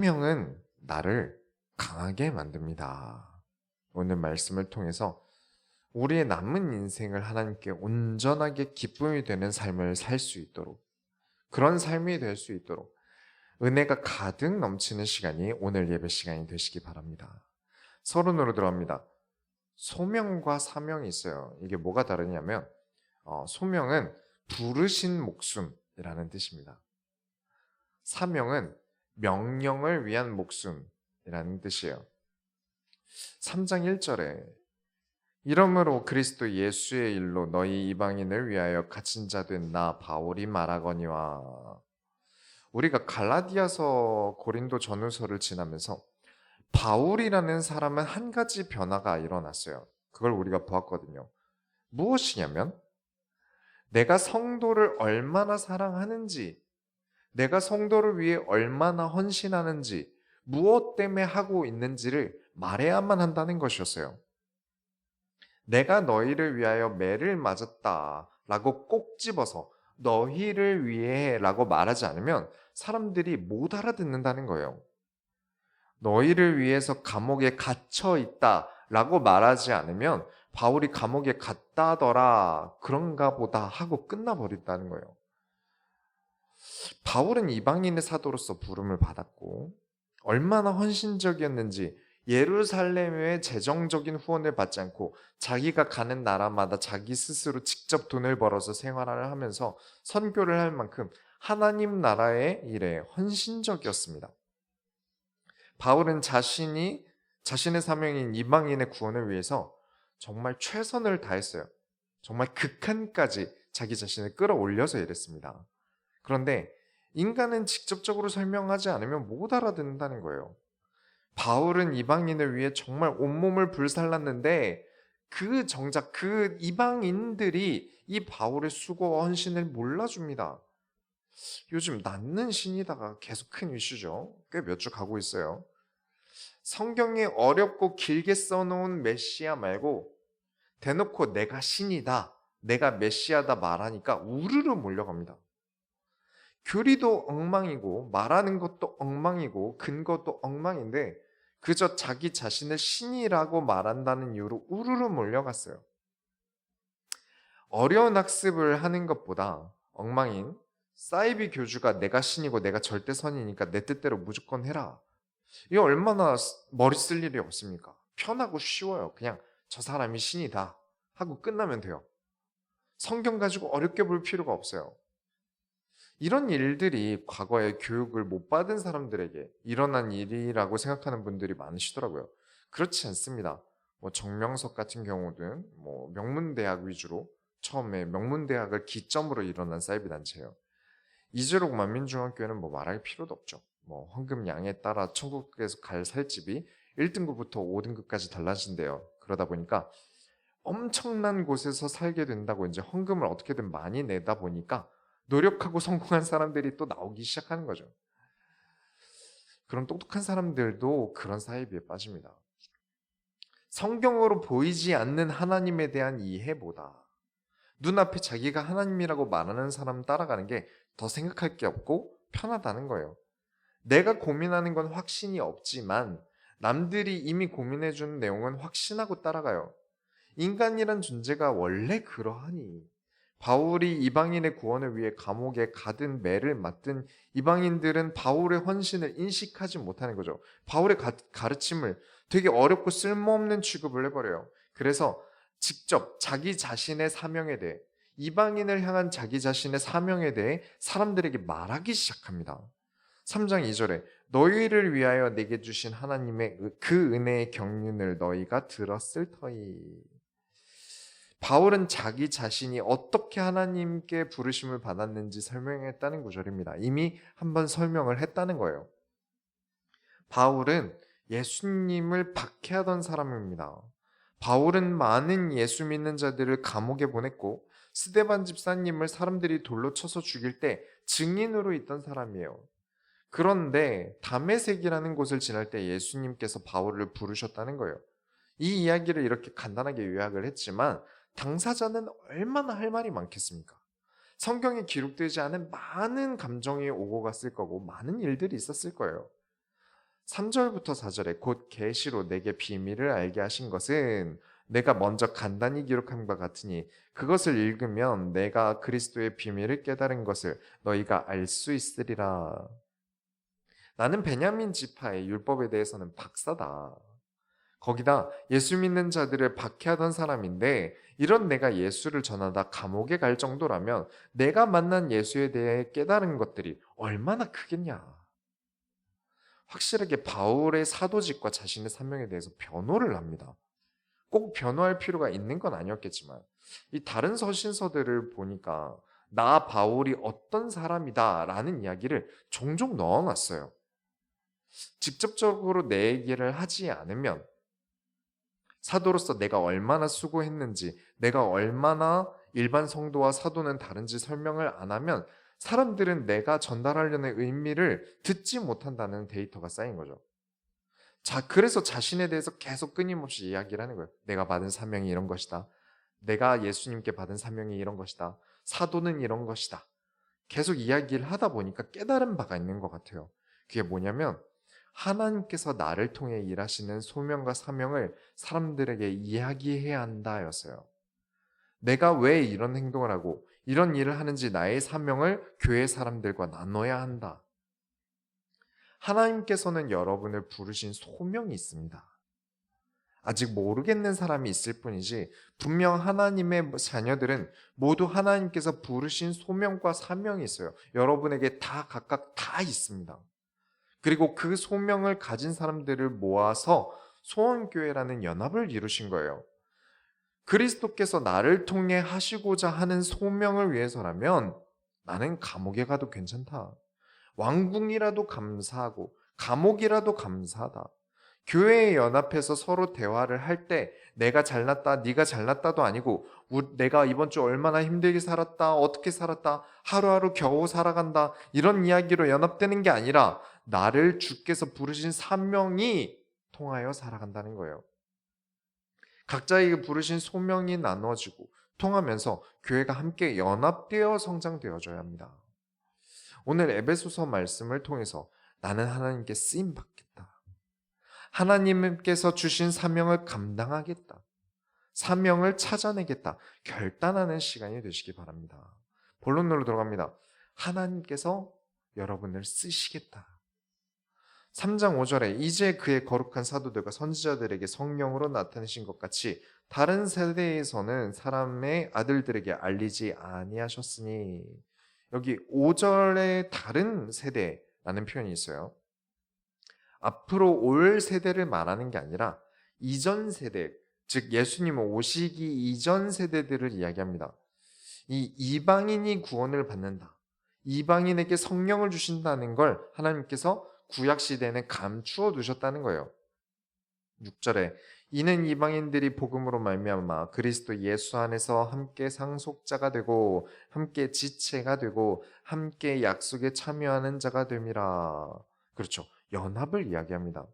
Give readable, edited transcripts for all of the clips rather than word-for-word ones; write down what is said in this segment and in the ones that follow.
사명은 나를 강하게 만듭니다. 오늘 말씀을 통해서 우리의 남은 인생을 하나님께 온전하게 기쁨이 되는 삶을 살 수 있도록, 그런 삶이 될 수 있도록 은혜가 가득 넘치는 시간이 오늘 예배 시간이 되시기 바랍니다. 서론으로 들어갑니다. 소명과 사명이 있어요. 이게 뭐가 다르냐면 소명은 부르신 목숨이라는 뜻입니다. 사명은 명령을 위한 목숨이라는 뜻이에요. 3장 1절에 이러므로 그리스도 예수의 일로 너희 이방인을 위하여 갇힌 자 된 나 바울이 말하거니와. 우리가 갈라디아서 고린도 전후서를 지나면서 바울이라는 사람은 한 가지 변화가 일어났어요. 그걸 우리가 보았거든요. 무엇이냐면 내가 성도를 얼마나 사랑하는지, 내가 성도를 위해 얼마나 헌신하는지, 무엇 때문에 하고 있는지를 말해야만 한다는 것이었어요. 내가 너희를 위하여 매를 맞았다 라고 꼭 집어서 너희를 위해 라고 말하지 않으면 사람들이 못 알아듣는다는 거예요. 너희를 위해서 감옥에 갇혀 있다 라고 말하지 않으면 바울이 감옥에 갔다더라 그런가 보다 하고 끝나버린다는 거예요. 바울은 이방인의 사도로서 부름을 받았고 얼마나 헌신적이었는지, 예루살렘의 재정적인 후원을 받지 않고 자기가 가는 나라마다 자기 스스로 직접 돈을 벌어서 생활을 하면서 선교를 할 만큼 하나님 나라의 일에 헌신적이었습니다. 바울은 자신의 사명인 이방인의 구원을 위해서 정말 최선을 다했어요. 정말 극한까지 자기 자신을 끌어올려서 일했습니다. 그런데 인간은 직접적으로 설명하지 않으면 못 알아듣는다는 거예요. 바울은 이방인을 위해 정말 온몸을 불살랐는데 정작 그 이방인들이 이 바울의 수고와 헌신을 몰라줍니다. 요즘 낫는 신이다가 계속 큰 이슈죠. 꽤 몇 주 가고 있어요. 성경에 어렵고 길게 써놓은 메시아 말고 대놓고 내가 신이다, 내가 메시아다 말하니까 우르르 몰려갑니다. 교리도 엉망이고 말하는 것도 엉망이고 근거도 엉망인데 그저 자기 자신을 신이라고 말한다는 이유로 우르르 몰려갔어요. 어려운 학습을 하는 것보다 엉망인 사이비 교주가 내가 신이고 내가 절대선이니까 내 뜻대로 무조건 해라, 이거 얼마나 머리 쓸 일이 없습니까? 편하고 쉬워요. 그냥 저 사람이 신이다 하고 끝나면 돼요. 성경 가지고 어렵게 볼 필요가 없어요. 이런 일들이 과거에 교육을 못 받은 사람들에게 일어난 일이라고 생각하는 분들이 많으시더라고요. 그렇지 않습니다. 정명석 같은 경우는 명문대학 위주로 처음에 명문대학을 기점으로 일어난 사이비 단체예요. 이재록 만민중앙교회는 말할 필요도 없죠. 헌금량에 따라 천국에서 갈 살집이 1등급부터 5등급까지 달라진대요. 그러다 보니까 엄청난 곳에서 살게 된다고 이제 헌금을 어떻게든 많이 내다 보니까 노력하고 성공한 사람들이 또 나오기 시작하는 거죠. 그런 똑똑한 사람들도 그런 사이비에 빠집니다. 성경으로 보이지 않는 하나님에 대한 이해보다 눈앞에 자기가 하나님이라고 말하는 사람 따라가는 게 더 생각할 게 없고 편하다는 거예요. 내가 고민하는 건 확신이 없지만 남들이 이미 고민해준 내용은 확신하고 따라가요. 인간이란 존재가 원래 그러하니 바울이 이방인의 구원을 위해 감옥에 가든 매를 맞든 이방인들은 바울의 헌신을 인식하지 못하는 거죠. 바울의 가르침을 되게 어렵고 쓸모없는 취급을 해버려요. 그래서 직접 자기 자신의 사명에 대해, 이방인을 향한 자기 자신의 사명에 대해 사람들에게 말하기 시작합니다. 3장 2절에 너희를 위하여 내게 주신 하나님의 그 은혜의 경륜을 너희가 들었을 터이. 바울은 자기 자신이 어떻게 하나님께 부르심을 받았는지 설명했다는 구절입니다. 이미 한번 설명을 했다는 거예요. 바울은 예수님을 박해하던 사람입니다. 바울은 많은 예수 믿는 자들을 감옥에 보냈고 스데반 집사님을 사람들이 돌로 쳐서 죽일 때 증인으로 있던 사람이에요. 그런데 다메섹이라는 곳을 지날 때 예수님께서 바울을 부르셨다는 거예요. 이 이야기를 이렇게 간단하게 요약을 했지만 당사자는 얼마나 할 말이 많겠습니까? 성경에 기록되지 않은 많은 감정이 오고 갔을 거고 많은 일들이 있었을 거예요. 3절부터 4절에 곧 계시로 내게 비밀을 알게 하신 것은 내가 먼저 간단히 기록한 바 같으니 그것을 읽으면 내가 그리스도의 비밀을 깨달은 것을 너희가 알 수 있으리라. 나는 베냐민 지파의 율법에 대해서는 박사다. 거기다 예수 믿는 자들을 박해하던 사람인데 이런 내가 예수를 전하다 감옥에 갈 정도라면 내가 만난 예수에 대해 깨달은 것들이 얼마나 크겠냐. 확실하게 바울의 사도직과 자신의 사명에 대해서 변호를 합니다. 꼭 변호할 필요가 있는 건 아니었겠지만 이 다른 서신서들을 보니까 나 바울이 어떤 사람이다라는 이야기를 종종 넣어놨어요. 직접적으로 내 얘기를 하지 않으면 사도로서 내가 얼마나 수고했는지, 내가 얼마나 일반 성도와 사도는 다른지 설명을 안 하면 사람들은 내가 전달하려는 의미를 듣지 못한다는 데이터가 쌓인 거죠. 자, 그래서 자신에 대해서 계속 끊임없이 이야기를 하는 거예요. 내가 받은 사명이 이런 것이다. 내가 예수님께 받은 사명이 이런 것이다. 사도는 이런 것이다. 계속 이야기를 하다 보니까 깨달은 바가 있는 것 같아요. 그게 뭐냐면 하나님께서 나를 통해 일하시는 소명과 사명을 사람들에게 이야기해야 한다였어요. 내가 왜 이런 행동을 하고 이런 일을 하는지 나의 사명을 교회 사람들과 나눠야 한다. 하나님께서는 여러분을 부르신 소명이 있습니다. 아직 모르겠는 사람이 있을 뿐이지 분명 하나님의 자녀들은 모두 하나님께서 부르신 소명과 사명이 있어요. 여러분에게 다 각각 다 있습니다. 그리고 그 소명을 가진 사람들을 모아서 소원교회라는 연합을 이루신 거예요. 그리스도께서 나를 통해 하시고자 하는 소명을 위해서라면 나는 감옥에 가도 괜찮다. 왕궁이라도 감사하고 감옥이라도 감사하다. 교회에 연합해서 서로 대화를 할 때 내가 잘났다, 네가 잘났다도 아니고 내가 이번 주 얼마나 힘들게 살았다, 어떻게 살았다, 하루하루 겨우 살아간다 이런 이야기로 연합되는 게 아니라 나를 주께서 부르신 사명이 통하여 살아간다는 거예요. 각자에게 부르신 소명이 나눠지고 통하면서 교회가 함께 연합되어 성장되어져야 합니다. 오늘 에베소서 말씀을 통해서 나는 하나님께 쓰임 받겠다. 하나님께서 주신 사명을 감당하겠다. 사명을 찾아내겠다. 결단하는 시간이 되시기 바랍니다. 본론으로 들어갑니다. 하나님께서 여러분을 쓰시겠다. 3장 5절에 이제 그의 거룩한 사도들과 선지자들에게 성령으로 나타내신 것 같이 다른 세대에서는 사람의 아들들에게 알리지 아니하셨으니 여기 5절에 다른 세대라는 표현이 있어요. 앞으로 올 세대를 말하는 게 아니라 이전 세대, 즉 예수님 오시기 이전 세대들을 이야기합니다. 이 이방인이 구원을 받는다. 이방인에게 성령을 주신다는 걸 하나님께서 구약 시대에는 감추어 두셨다는 거예요. 6절에 이는 이방인들이 복음으로 말미암아 그리스도 예수 안에서 함께 상속자가 되고 함께 지체가 되고 함께 약속에 참여하는 자가 됨이라. 그렇죠. 연합을 이야기합니다.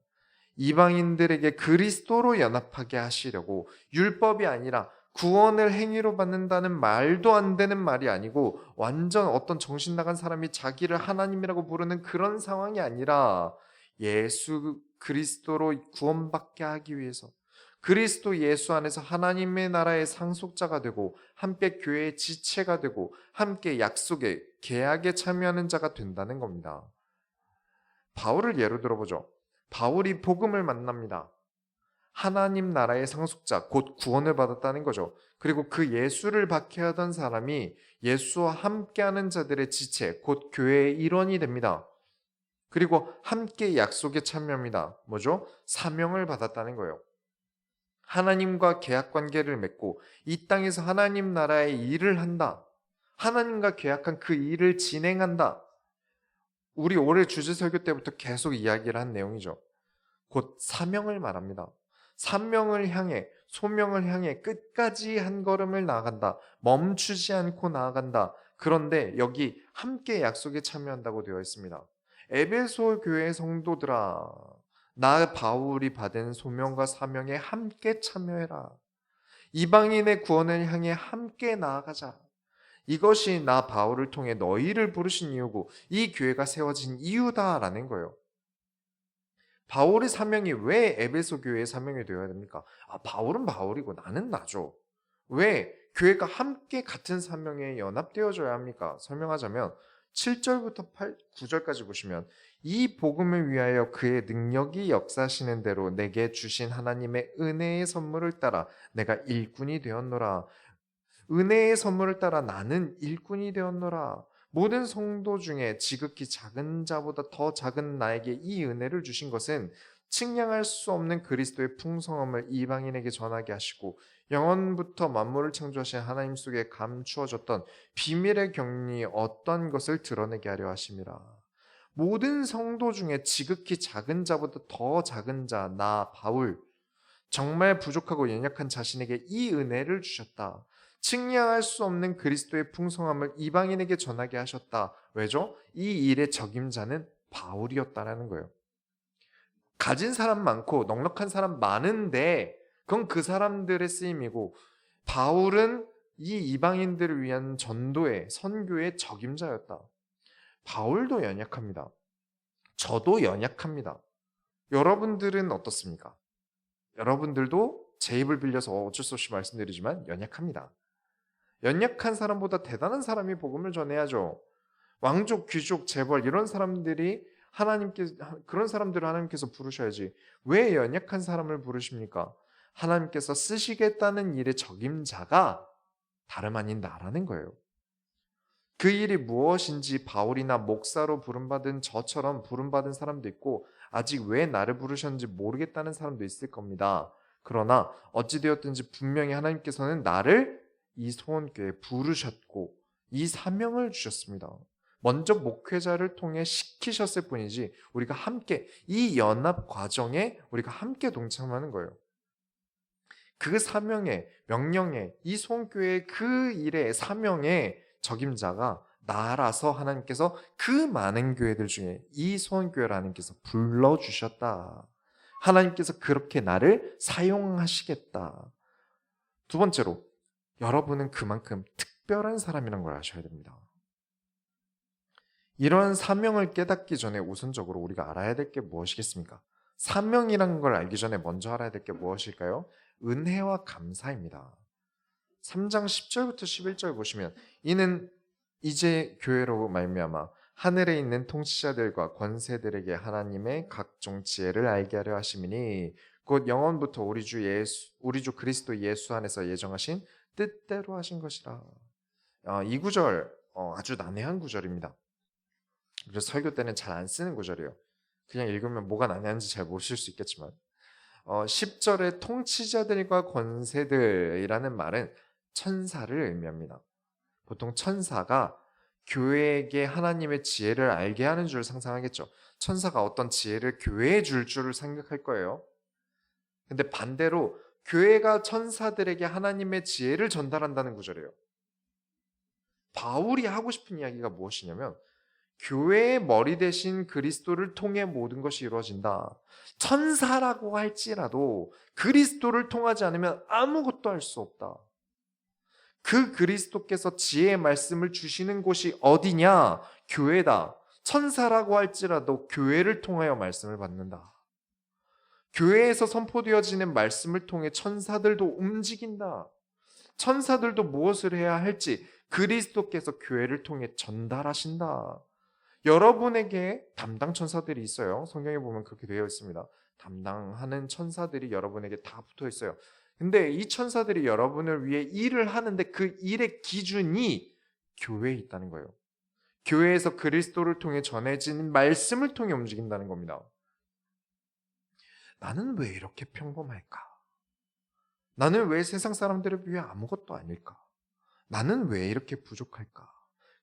이방인들에게 그리스도로 연합하게 하시려고 율법이 아니라 구원을 행위로 받는다는 말도 안 되는 말이 아니고 완전 어떤 정신 나간 사람이 자기를 하나님이라고 부르는 그런 상황이 아니라 예수 그리스도로 구원받게 하기 위해서 그리스도 예수 안에서 하나님의 나라의 상속자가 되고 함께 교회의 지체가 되고 함께 약속의 계약에 참여하는 자가 된다는 겁니다. 바울을 예로 들어보죠. 바울이 복음을 만납니다. 하나님 나라의 상속자, 곧 구원을 받았다는 거죠. 그리고 그 예수를 박해하던 사람이 예수와 함께하는 자들의 지체, 곧 교회의 일원이 됩니다. 그리고 함께 약속에 참여합니다. 뭐죠? 사명을 받았다는 거예요. 하나님과 계약 관계를 맺고 이 땅에서 하나님 나라의 일을 한다. 하나님과 계약한 그 일을 진행한다. 우리 올해 주제 설교 때부터 계속 이야기를 한 내용이죠. 곧 사명을 말합니다. 사명을 향해, 소명을 향해 끝까지 한 걸음을 나아간다. 멈추지 않고 나아간다. 그런데 여기 함께 약속에 참여한다고 되어 있습니다. 에베소 교회 성도들아, 나 바울이 받은 소명과 사명에 함께 참여해라. 이방인의 구원을 향해 함께 나아가자. 이것이 나 바울을 통해 너희를 부르신 이유고 이 교회가 세워진 이유다라는 거예요. 바울의 사명이 왜 에베소 교회의 사명이 되어야 됩니까? 바울은 바울이고 나는 나죠. 왜 교회가 함께 같은 사명에 연합되어져야 합니까? 설명하자면 7절부터 9절까지 보시면 이 복음을 위하여 그의 능력이 역사하시는 대로 내게 주신 하나님의 은혜의 선물을 따라 내가 일꾼이 되었노라. 은혜의 선물을 따라 나는 일꾼이 되었노라. 모든 성도 중에 지극히 작은 자보다 더 작은 나에게 이 은혜를 주신 것은 측량할 수 없는 그리스도의 풍성함을 이방인에게 전하게 하시고 영원부터 만물을 창조하신 하나님 속에 감추어졌던 비밀의 경륜이 어떤 것을 드러내게 하려 하심이라. 모든 성도 중에 지극히 작은 자보다 더 작은 자, 나 바울, 정말 부족하고 연약한 자신에게 이 은혜를 주셨다. 측량할 수 없는 그리스도의 풍성함을 이방인에게 전하게 하셨다. 왜죠? 이 일의 적임자는 바울이었다라는 거예요. 가진 사람 많고 넉넉한 사람 많은데 그건 그 사람들의 쓰임이고 바울은 이 이방인들을 위한 전도의 선교의 적임자였다. 바울도 연약합니다. 저도 연약합니다. 여러분들은 어떻습니까? 여러분들도 제 입을 빌려서 어쩔 수 없이 말씀드리지만 연약합니다. 연약한 사람보다 대단한 사람이 복음을 전해야죠. 왕족, 귀족, 재벌 이런 사람들이 그런 사람들을 하나님께서 부르셔야지. 왜 연약한 사람을 부르십니까? 하나님께서 쓰시겠다는 일의 적임자가 다름 아닌 나라는 거예요. 그 일이 무엇인지 바울이나 목사로 부름받은 저처럼 부름받은 사람도 있고 아직 왜 나를 부르셨는지 모르겠다는 사람도 있을 겁니다. 그러나 어찌되었든지 분명히 하나님께서는 나를 이 소원교회에 부르셨고 이 사명을 주셨습니다. 먼저 목회자를 통해 시키셨을 뿐이지 우리가 함께 이 연합 과정에 우리가 함께 동참하는 거예요. 그 사명에 명령에 이 소원교회의 그 일의 사명에 적임자가 나라서 하나님께서 그 많은 교회들 중에 이 소원교회를 하나님께서 불러주셨다. 하나님께서 그렇게 나를 사용하시겠다. 두 번째로 여러분은 그만큼 특별한 사람이라는 걸 아셔야 됩니다. 이러한 사명을 깨닫기 전에 우선적으로 우리가 알아야 될 게 무엇이겠습니까? 사명이라는 걸 알기 전에 먼저 알아야 될 게 무엇일까요? 은혜와 감사입니다. 3장 10절부터 11절 보시면 이는 이제 교회로 말미암아 하늘에 있는 통치자들과 권세들에게 하나님의 각종 지혜를 알게 하려 하심이니 곧 영원부터 우리 주 그리스도 예수 안에서 예정하신 뜻대로 하신 것이라. 이 구절 아주 난해한 구절입니다. 그래서 설교 때는 잘 안 쓰는 구절이에요. 그냥 읽으면 뭐가 난해한지 잘 모르실 수 있겠지만 10절의 통치자들과 권세들이라는 말은 천사를 의미합니다. 보통 천사가 교회에게 하나님의 지혜를 알게 하는 줄 상상하겠죠. 천사가 어떤 지혜를 교회에 줄 줄을 생각할 거예요. 근데 반대로 교회가 천사들에게 하나님의 지혜를 전달한다는 구절이에요. 바울이 하고 싶은 이야기가 무엇이냐면 교회의 머리 대신 그리스도를 통해 모든 것이 이루어진다. 천사라고 할지라도 그리스도를 통하지 않으면 아무것도 할 수 없다. 그 그리스도께서 지혜의 말씀을 주시는 곳이 어디냐? 교회다. 천사라고 할지라도 교회를 통하여 말씀을 받는다. 교회에서 선포되어지는 말씀을 통해 천사들도 움직인다. 천사들도 무엇을 해야 할지 그리스도께서 교회를 통해 전달하신다. 여러분에게 담당 천사들이 있어요. 성경에 보면 그렇게 되어 있습니다. 담당하는 천사들이 여러분에게 다 붙어 있어요. 근데 이 천사들이 여러분을 위해 일을 하는데 그 일의 기준이 교회에 있다는 거예요. 교회에서 그리스도를 통해 전해진 말씀을 통해 움직인다는 겁니다. 나는 왜 이렇게 평범할까? 나는 왜 세상 사람들을 위해 아무것도 아닐까? 나는 왜 이렇게 부족할까?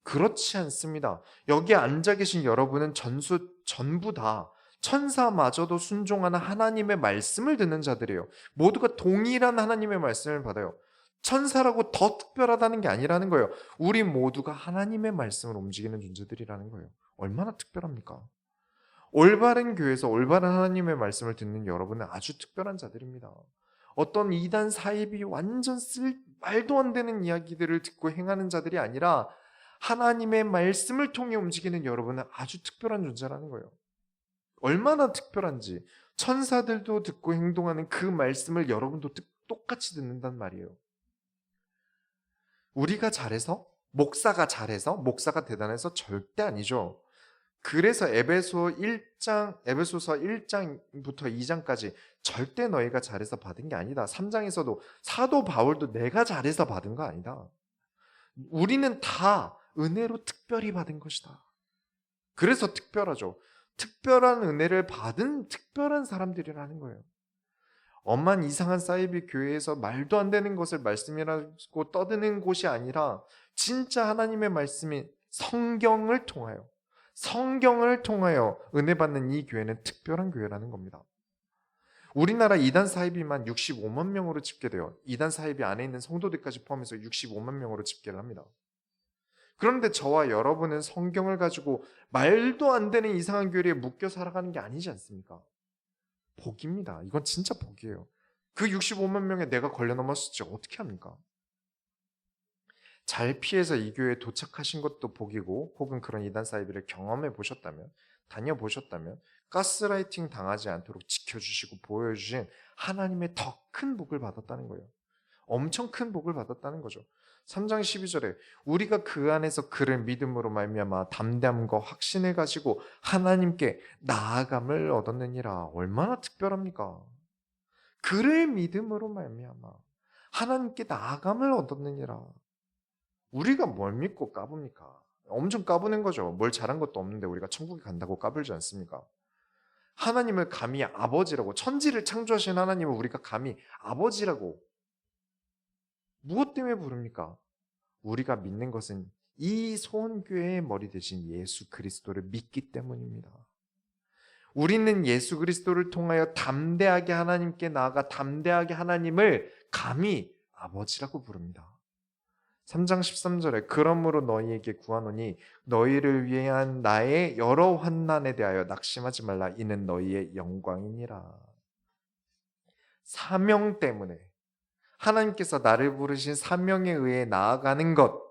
그렇지 않습니다. 여기 앉아 계신 여러분은 전부 다 천사마저도 순종하는 하나님의 말씀을 듣는 자들이에요. 모두가 동일한 하나님의 말씀을 받아요. 천사라고 더 특별하다는 게 아니라는 거예요. 우리 모두가 하나님의 말씀을 움직이는 존재들이라는 거예요. 얼마나 특별합니까? 올바른 교회에서 올바른 하나님의 말씀을 듣는 여러분은 아주 특별한 자들입니다. 어떤 이단 사입이 완전 말도 안 되는 이야기들을 듣고 행하는 자들이 아니라 하나님의 말씀을 통해 움직이는 여러분은 아주 특별한 존재라는 거예요. 얼마나 특별한지 천사들도 듣고 행동하는 그 말씀을 여러분도 똑같이 듣는단 말이에요. 우리가 잘해서? 목사가 대단해서? 절대 아니죠. 그래서 에베소서 1장부터 2장까지 절대 너희가 잘해서 받은 게 아니다. 3장에서도 사도 바울도 내가 잘해서 받은 거 아니다. 우리는 다 은혜로 특별히 받은 것이다. 그래서 특별하죠. 특별한 은혜를 받은 특별한 사람들이라는 거예요. 엄만 이상한 사이비 교회에서 말도 안 되는 것을 말씀이라고 떠드는 곳이 아니라 진짜 하나님의 말씀이 성경을 통하여 은혜 받는 이 교회는 특별한 교회라는 겁니다. 우리나라 이단 사이비만 65만 명으로 집계돼요. 이단 사이비 안에 있는 성도들까지 포함해서 65만 명으로 집계를 합니다. 그런데 저와 여러분은 성경을 가지고 말도 안 되는 이상한 교리에 묶여 살아가는 게 아니지 않습니까? 복입니다. 이건 진짜 복이에요. 그 65만 명에 내가 걸려 넘었을지 어떻게 합니까? 잘 피해서 이 교회에 도착하신 것도 복이고, 혹은 그런 이단 사이비를 경험해 보셨다면, 다녀보셨다면, 가스라이팅 당하지 않도록 지켜주시고 보여주신 하나님의 더 큰 복을 받았다는 거예요. 엄청 큰 복을 받았다는 거죠. 3장 12절에 우리가 그 안에서 그를 믿음으로 말미암아 담대함과 확신을 가지고 하나님께 나아감을 얻었느니라. 얼마나 특별합니까? 그를 믿음으로 말미암아 하나님께 나아감을 얻었느니라. 우리가 뭘 믿고 까붑니까? 엄청 까부는 거죠. 뭘 잘한 것도 없는데 우리가 천국에 간다고 까불지 않습니까? 하나님을 감히 아버지라고, 천지를 창조하신 하나님을 우리가 감히 아버지라고 무엇 때문에 부릅니까? 우리가 믿는 것은 이 소원교회의 머리 대신 예수 그리스도를 믿기 때문입니다. 우리는 예수 그리스도를 통하여 담대하게 하나님께 나아가 담대하게 하나님을 감히 아버지라고 부릅니다. 3장 13절에 그러므로 너희에게 구하노니 너희를 위한 나의 여러 환난에 대하여 낙심하지 말라. 이는 너희의 영광이니라. 사명 때문에, 하나님께서 나를 부르신 사명에 의해 나아가는 것,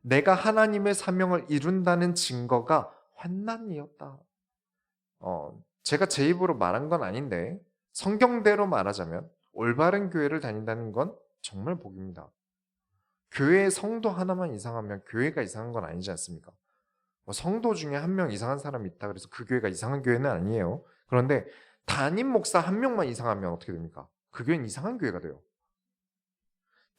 내가 하나님의 사명을 이룬다는 증거가 환난이었다. 제가 제 입으로 말한 건 아닌데 성경대로 말하자면 올바른 교회를 다닌다는 건 정말 복입니다. 교회의 성도 하나만 이상하면 교회가 이상한 건 아니지 않습니까? 성도 중에 한 명 이상한 사람이 있다 그래서 그 교회가 이상한 교회는 아니에요. 그런데 담임 목사 한 명만 이상하면 어떻게 됩니까? 그 교회는 이상한 교회가 돼요.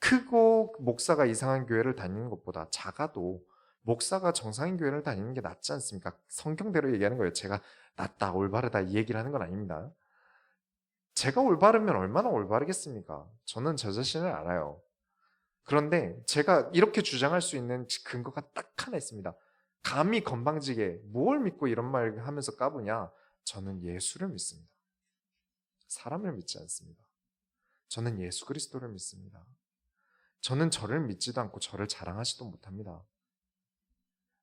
크고 목사가 이상한 교회를 다니는 것보다 작아도 목사가 정상인 교회를 다니는 게 낫지 않습니까? 성경대로 얘기하는 거예요. 제가 낫다, 올바르다 이 얘기를 하는 건 아닙니다. 제가 올바르면 얼마나 올바르겠습니까? 저는 저 자신을 알아요. 그런데 제가 이렇게 주장할 수 있는 근거가 딱 하나 있습니다. 감히 건방지게 뭘 믿고 이런 말 하면서 까부냐? 저는 예수를 믿습니다. 사람을 믿지 않습니다. 저는 예수 그리스도를 믿습니다. 저는 저를 믿지도 않고 저를 자랑하지도 못합니다.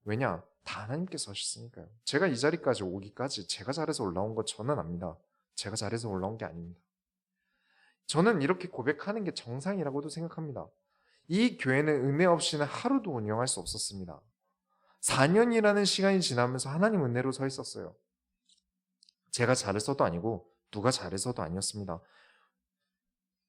왜냐? 다 하나님께서 하셨으니까요. 제가 이 자리까지 오기까지 제가 잘해서 올라온 거 저는 압니다. 제가 잘해서 올라온 게 아닙니다. 저는 이렇게 고백하는 게 정상이라고도 생각합니다. 이 교회는 은혜 없이는 하루도 운영할 수 없었습니다. 4년이라는 시간이 지나면서 하나님 은혜로 서 있었어요. 제가 잘해서도 아니고 누가 잘해서도 아니었습니다.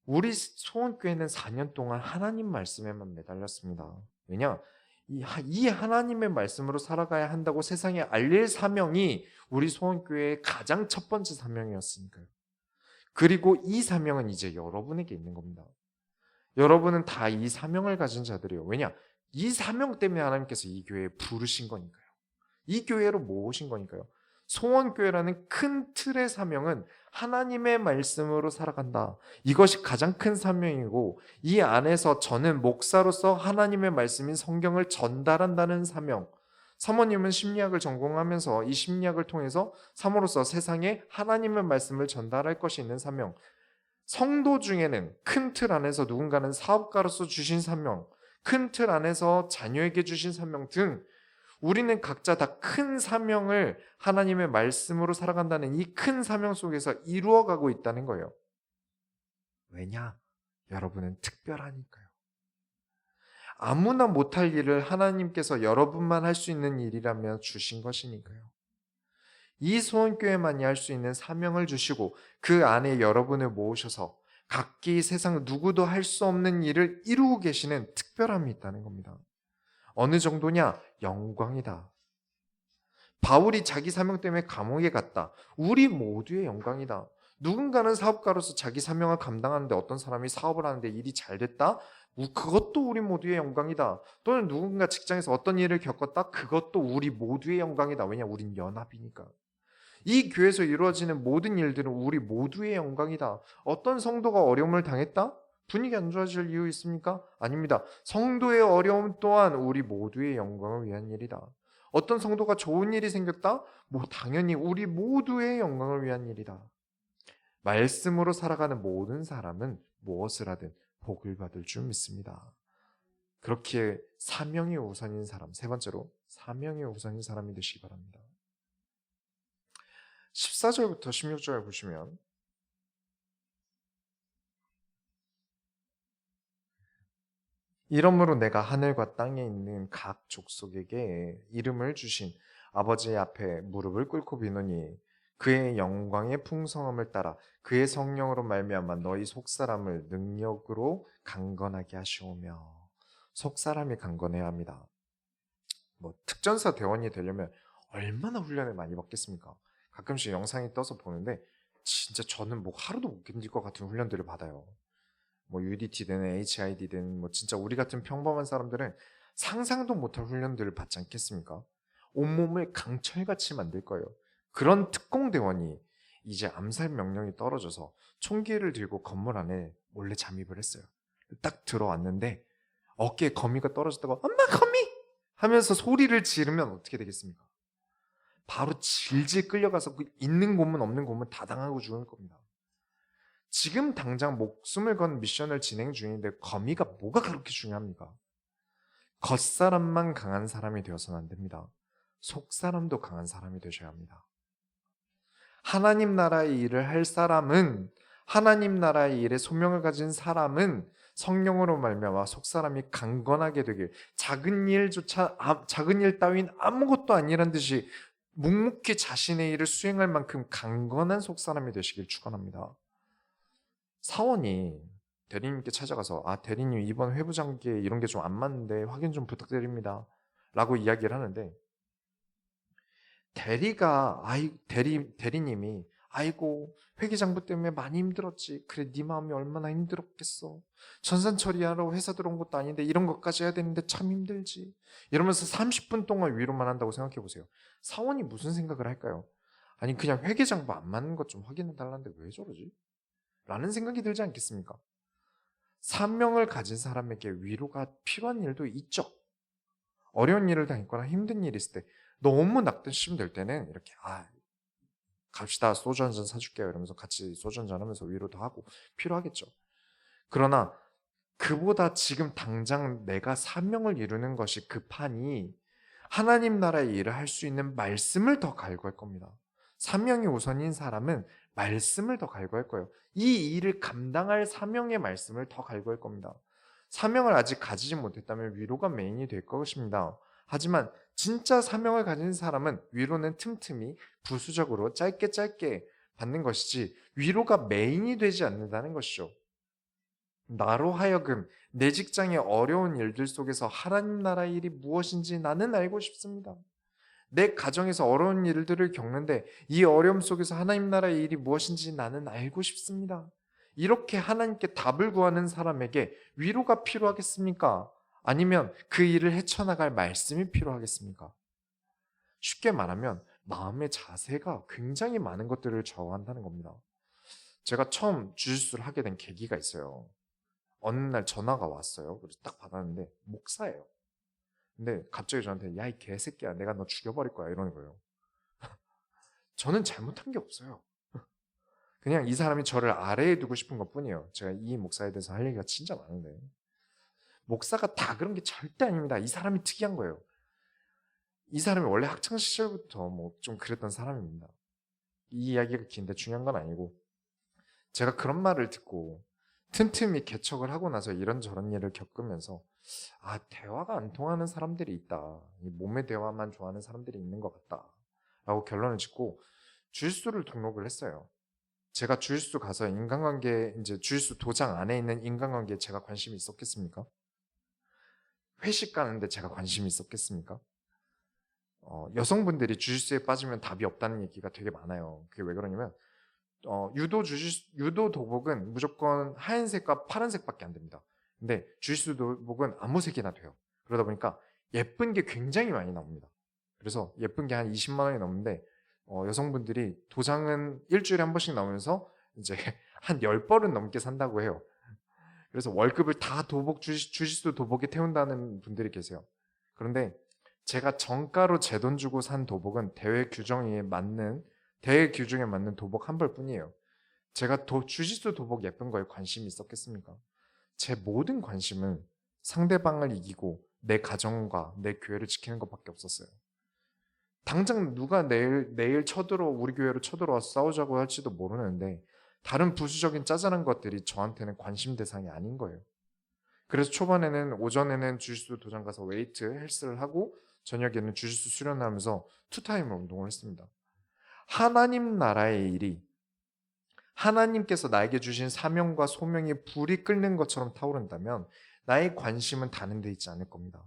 우리 소원교회는 4년 동안 하나님 말씀에만 매달렸습니다. 왜냐? 이 하나님의 말씀으로 살아가야 한다고 세상에 알릴 사명이 우리 소원교회의 가장 첫 번째 사명이었으니까요. 그리고 이 사명은 이제 여러분에게 있는 겁니다. 여러분은 다 이 사명을 가진 자들이에요. 왜냐? 이 사명 때문에 하나님께서 이 교회에 부르신 거니까요. 이 교회로 모으신 거니까요. 소원교회라는 큰 틀의 사명은 하나님의 말씀으로 살아간다. 이것이 가장 큰 사명이고, 이 안에서 저는 목사로서 하나님의 말씀인 성경을 전달한다는 사명. 사모님은 심리학을 전공하면서 이 심리학을 통해서 사모로서 세상에 하나님의 말씀을 전달할 것이 있는 사명. 성도 중에는 큰 틀 안에서 누군가는 사업가로서 주신 사명, 큰 틀 안에서 자녀에게 주신 사명 등 우리는 각자 다 큰 사명을 하나님의 말씀으로 살아간다는 이 큰 사명 속에서 이루어가고 있다는 거예요. 왜냐? 여러분은 특별하니까요. 아무나 못할 일을 하나님께서 여러분만 할 수 있는 일이라며 주신 것이니까요. 이 수원교회만이 할 수 있는 사명을 주시고 그 안에 여러분을 모으셔서 각기 세상 누구도 할 수 없는 일을 이루고 계시는 특별함이 있다는 겁니다. 어느 정도냐? 영광이다. 바울이 자기 사명 때문에 감옥에 갔다. 우리 모두의 영광이다. 누군가는 사업가로서 자기 사명을 감당하는데 어떤 사람이 사업을 하는데 일이 잘 됐다? 그것도 우리 모두의 영광이다. 또는 누군가 직장에서 어떤 일을 겪었다? 그것도 우리 모두의 영광이다. 왜냐? 우린 연합이니까. 이 교회에서 이루어지는 모든 일들은 우리 모두의 영광이다. 어떤 성도가 어려움을 당했다? 분위기 안 좋아질 이유 있습니까? 아닙니다. 성도의 어려움 또한 우리 모두의 영광을 위한 일이다. 어떤 성도가 좋은 일이 생겼다? 당연히 우리 모두의 영광을 위한 일이다. 말씀으로 살아가는 모든 사람은 무엇을 하든 복을 받을 줄 믿습니다. 그렇게 사명이 우선인 사람, 세 번째로 사명이 우선인 사람이 되시기 바랍니다. 14절부터 16절 보시면 이러므로 내가 하늘과 땅에 있는 각 족속에게 이름을 주신 아버지 앞에 무릎을 꿇고 비노니 그의 영광의 풍성함을 따라 그의 성령으로 말미암아 너희 속사람을 능력으로 강건하게 하시오며. 속사람이 강건해야 합니다. 특전사 대원이 되려면 얼마나 훈련을 많이 받겠습니까? 가끔씩 영상이 떠서 보는데 진짜 저는 하루도 못 견딜 것 같은 훈련들을 받아요. UDT든 HID든 진짜 우리 같은 평범한 사람들은 상상도 못할 훈련들을 받지 않겠습니까? 온몸을 강철같이 만들 거예요. 그런 특공대원이 이제 암살 명령이 떨어져서 총기를 들고 건물 안에 몰래 잠입을 했어요. 딱 들어왔는데 어깨에 거미가 떨어졌다고 엄마 거미! 하면서 소리를 지르면 어떻게 되겠습니까? 바로 질질 끌려가서 있는 고문 없는 고문 다 당하고 죽을 겁니다. 지금 당장 목숨을 건 미션을 진행 중인데 거미가 뭐가 그렇게 중요합니까? 겉사람만 강한 사람이 되어서는 안 됩니다. 속사람도 강한 사람이 되셔야 합니다. 하나님 나라의 일을 할 사람은, 하나님 나라의 일에 소명을 가진 사람은 성령으로 말미암아 속사람이 강건하게 되길, 작은 일 따윈 아무것도 아니란 듯이 묵묵히 자신의 일을 수행할 만큼 강건한 속사람이 되시길 축원합니다. 사원이 대리님께 찾아가서 대리님 이번 회부장께 이런 게 좀 안 맞는데 확인 좀 부탁드립니다 라고 이야기를 하는데 대리님이 아이고 회계장부 때문에 많이 힘들었지. 그래 네 마음이 얼마나 힘들었겠어. 전산 처리하러 회사 들어온 것도 아닌데 이런 것까지 해야 되는데 참 힘들지. 이러면서 30분 동안 위로만 한다고 생각해 보세요. 사원이 무슨 생각을 할까요? 아니 그냥 회계장부 안 맞는 것 좀 확인해 달라는데 왜 저러지? 라는 생각이 들지 않겠습니까? 사명을 가진 사람에게 위로가 필요한 일도 있죠. 어려운 일을 당했거나 힘든 일이 있을 때 너무 낙심될 때는 이렇게 갑시다 소주 한잔 사줄게요 이러면서 같이 소주 한잔 하면서 위로도 하고 필요하겠죠. 그러나 그보다 지금 당장 내가 사명을 이루는 것이 급하니 하나님 나라의 일을 할 수 있는 말씀을 더 갈구할 겁니다. 사명이 우선인 사람은 말씀을 더 갈구할 거예요. 이 일을 감당할 사명의 말씀을 더 갈구할 겁니다. 사명을 아직 가지지 못했다면 위로가 메인이 될 것입니다. 하지만 진짜 사명을 가진 사람은 위로는 틈틈이 부수적으로 짧게 받는 것이지 위로가 메인이 되지 않는다는 것이죠. 나로 하여금 내 직장의 어려운 일들 속에서 하나님 나라의 일이 무엇인지 나는 알고 싶습니다. 내 가정에서 어려운 일들을 겪는데 이 어려움 속에서 하나님 나라의 일이 무엇인지 나는 알고 싶습니다. 이렇게 하나님께 답을 구하는 사람에게 위로가 필요하겠습니까? 아니면 그 일을 헤쳐나갈 말씀이 필요하겠습니까? 쉽게 말하면 마음의 자세가 굉장히 많은 것들을 좌우한다는 겁니다. 제가 처음 주짓수를 하게 된 계기가 있어요. 어느 날 전화가 왔어요. 그래서 딱 받았는데 목사예요. 근데 갑자기 저한테 야 이 개새끼야 내가 너 죽여버릴 거야 이러는 거예요. 저는 잘못한 게 없어요. 그냥 이 사람이 저를 아래에 두고 싶은 것뿐이에요. 제가 이 목사에 대해서 할 얘기가 진짜 많은데 목사가 다 그런 게 절대 아닙니다. 이 사람이 특이한 거예요. 이 사람이 원래 학창 시절부터 좀 그랬던 사람입니다. 이 이야기가 긴데 중요한 건 아니고 제가 그런 말을 듣고 틈틈이 개척을 하고 나서 이런저런 일을 겪으면서 대화가 안 통하는 사람들이 있다. 이 몸의 대화만 좋아하는 사람들이 있는 것 같다. 라고 결론을 짓고 주짓수를 등록을 했어요. 제가 주짓수 가서 인간관계, 이제 주짓수 도장 안에 있는 인간관계에 제가 관심이 있었겠습니까? 회식 가는데 제가 관심이 있었겠습니까? 여성분들이 주짓수에 빠지면 답이 없다는 얘기가 되게 많아요. 그게 왜 그러냐면 유도 도복은 무조건 하얀색과 파란색밖에 안 됩니다. 근데 주짓수 도복은 아무 색이나 돼요. 그러다 보니까 예쁜 게 굉장히 많이 나옵니다. 그래서 예쁜 게 한 20만 원이 넘는데 여성분들이 도장은 일주일에 한 번씩 나오면서 이제 한 10벌은 넘게 산다고 해요. 그래서 월급을 다 주짓수 도복에 태운다는 분들이 계세요. 그런데 제가 정가로 제 돈 주고 산 도복은 대회 규정에 맞는 도복 한 벌뿐이에요. 제가 주짓수 도복 예쁜 거에 관심이 있었겠습니까? 제 모든 관심은 상대방을 이기고 내 가정과 내 교회를 지키는 것밖에 없었어요. 당장 누가 내일 우리 교회로 쳐들어와서 싸우자고 할지도 모르는데 다른 부수적인 짜잘한 것들이 저한테는 관심 대상이 아닌 거예요. 그래서 오전에는 주짓수 도장 가서 웨이트 헬스를 하고 저녁에는 주짓수 수련을 하면서 투타임을 운동을 했습니다. 하나님 나라의 일이 하나님께서 나에게 주신 사명과 소명이 불이 끓는 것처럼 타오른다면 나의 관심은 다른 데 있지 않을 겁니다.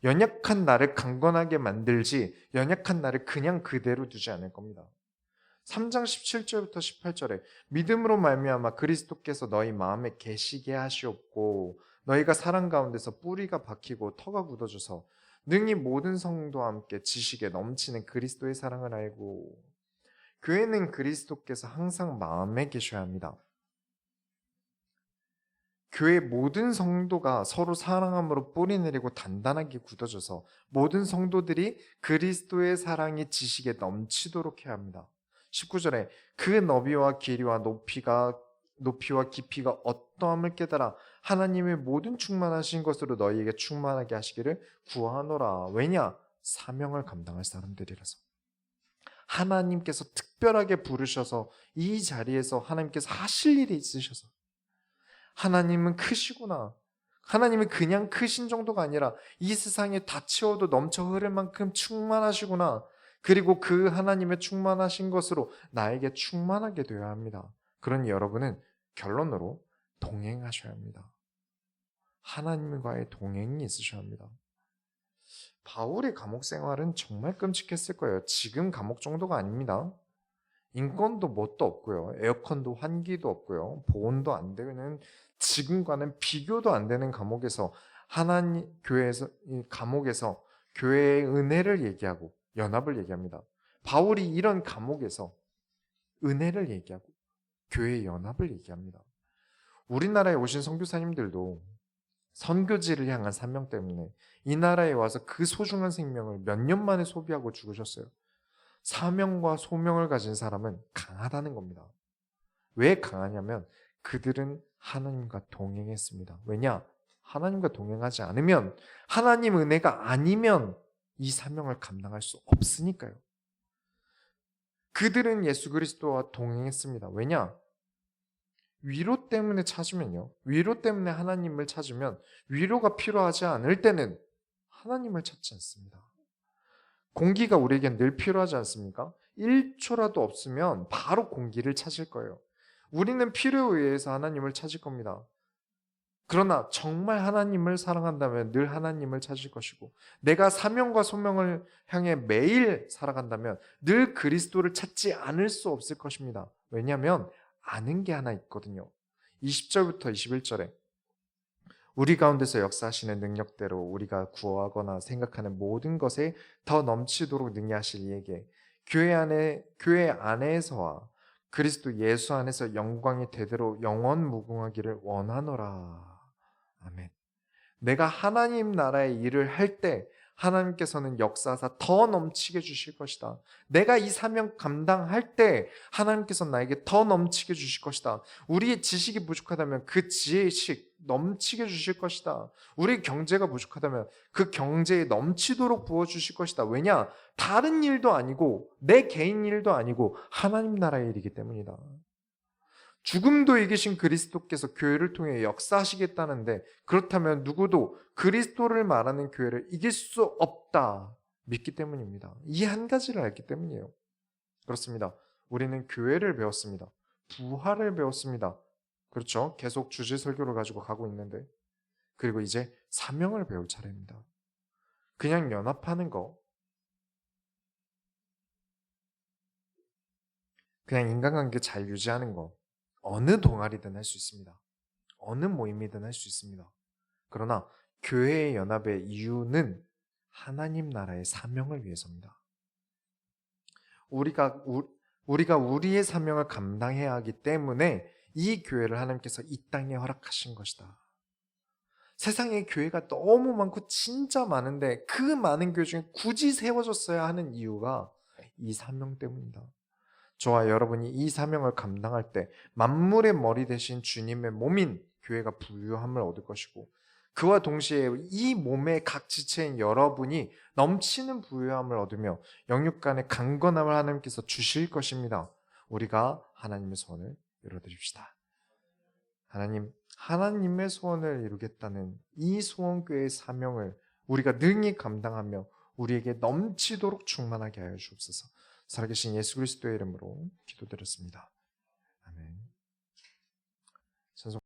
연약한 나를 강건하게 만들지 연약한 나를 그냥 그대로 두지 않을 겁니다. 3장 17절부터 18절에 믿음으로 말미암아 그리스도께서 너희 마음에 계시게 하시옵고 너희가 사랑 가운데서 뿌리가 박히고 터가 굳어져서 능히 모든 성도와 함께 지식에 넘치는 그리스도의 사랑을 알고. 교회는 그리스도께서 항상 마음에 계셔야 합니다. 교회 모든 성도가 서로 사랑함으로 뿌리 내리고 단단하게 굳어져서 모든 성도들이 그리스도의 사랑이 지식에 넘치도록 해야 합니다. 19절에 그 너비와 길이와 높이와 깊이가 어떠함을 깨달아 하나님의 모든 충만하신 것으로 너희에게 충만하게 하시기를 구하노라. 왜냐? 사명을 감당할 사람들이라서. 하나님께서 특별하게 부르셔서 이 자리에서 하나님께서 하실 일이 있으셔서. 하나님은 크시구나. 하나님은 그냥 크신 정도가 아니라 이 세상에 다 채워도 넘쳐 흐를 만큼 충만하시구나. 그리고 그 하나님의 충만하신 것으로 나에게 충만하게 되어야 합니다. 그러니 여러분은 결론으로 동행하셔야 합니다. 하나님과의 동행이 있으셔야 합니다. 바울의 감옥 생활은 정말 끔찍했을 거예요. 지금 감옥 정도가 아닙니다. 인권도 뭣도 없고요. 에어컨도 환기도 없고요. 보온도 안 되는 지금과는 비교도 안 되는 감옥에서 감옥에서 교회의 은혜를 얘기하고 연합을 얘기합니다. 바울이 이런 감옥에서 은혜를 얘기하고 교회의 연합을 얘기합니다. 우리나라에 오신 선교사님들도 선교지를 향한 사명 때문에 이 나라에 와서 그 소중한 생명을 몇 년 만에 소비하고 죽으셨어요. 사명과 소명을 가진 사람은 강하다는 겁니다. 왜 강하냐면 그들은 하나님과 동행했습니다. 왜냐? 하나님과 동행하지 않으면 하나님 은혜가 아니면 이 사명을 감당할 수 없으니까요. 그들은 예수 그리스도와 동행했습니다. 왜냐? 위로 때문에 위로 때문에 하나님을 찾으면 위로가 필요하지 않을 때는 하나님을 찾지 않습니다. 공기가 우리에겐 늘 필요하지 않습니까? 1초라도 없으면 바로 공기를 찾을 거예요. 우리는 필요에 의해서 하나님을 찾을 겁니다. 그러나 정말 하나님을 사랑한다면 늘 하나님을 찾을 것이고 내가 사명과 소명을 향해 매일 살아간다면 늘 그리스도를 찾지 않을 수 없을 것입니다. 왜냐하면 아는 게 하나 있거든요. 20절부터 21절에 우리 가운데서 역사하시는 능력대로 우리가 구하거나 생각하는 모든 것에 더 넘치도록 능히 하실 이에게 교회 안에서와 그리스도 예수 안에서 영광이 대대로 영원 무궁하기를 원하노라. 아멘. 내가 하나님 나라의 일을 할 때 하나님께서는 역사하사 더 넘치게 주실 것이다. 내가 이 사명 감당할 때 하나님께서 나에게 더 넘치게 주실 것이다. 우리의 지식이 부족하다면 그 지식 넘치게 주실 것이다. 우리 경제가 부족하다면 그 경제에 넘치도록 부어주실 것이다. 왜냐? 다른 일도 아니고 내 개인 일도 아니고 하나님 나라의 일이기 때문이다. 죽음도 이기신 그리스도께서 교회를 통해 역사하시겠다는데 그렇다면 누구도 그리스도를 말하는 교회를 이길 수 없다. 믿기 때문입니다. 이 한 가지를 알기 때문이에요. 그렇습니다. 우리는 교회를 배웠습니다. 부활을 배웠습니다. 그렇죠? 계속 주제 설교를 가지고 가고 있는데, 그리고 이제 사명을 배울 차례입니다. 그냥 연합하는 거, 그냥 인간관계 잘 유지하는 거, 어느 동아리든 할 수 있습니다. 어느 모임이든 할 수 있습니다. 그러나 교회의 연합의 이유는 하나님 나라의 사명을 위해서입니다. 우리가 우리의 사명을 감당해야 하기 때문에 이 교회를 하나님께서 이 땅에 허락하신 것이다. 세상에 교회가 너무 많고 진짜 많은데 그 많은 교회 중에 굳이 세워졌어야 하는 이유가 이 사명 때문이다. 저와 여러분이 이 사명을 감당할 때 만물의 머리 대신 주님의 몸인 교회가 부유함을 얻을 것이고, 그와 동시에 이 몸의 각 지체인 여러분이 넘치는 부유함을 얻으며 영육 간의 강건함을 하나님께서 주실 것입니다. 우리가 하나님의 소원을 이루어드립시다. 하나님의 소원을 이루겠다는 이 소원교회의 사명을 우리가 능히 감당하며 우리에게 넘치도록 충만하게 하여 주옵소서. 살아계신 예수 그리스도의 이름으로 기도드렸습니다.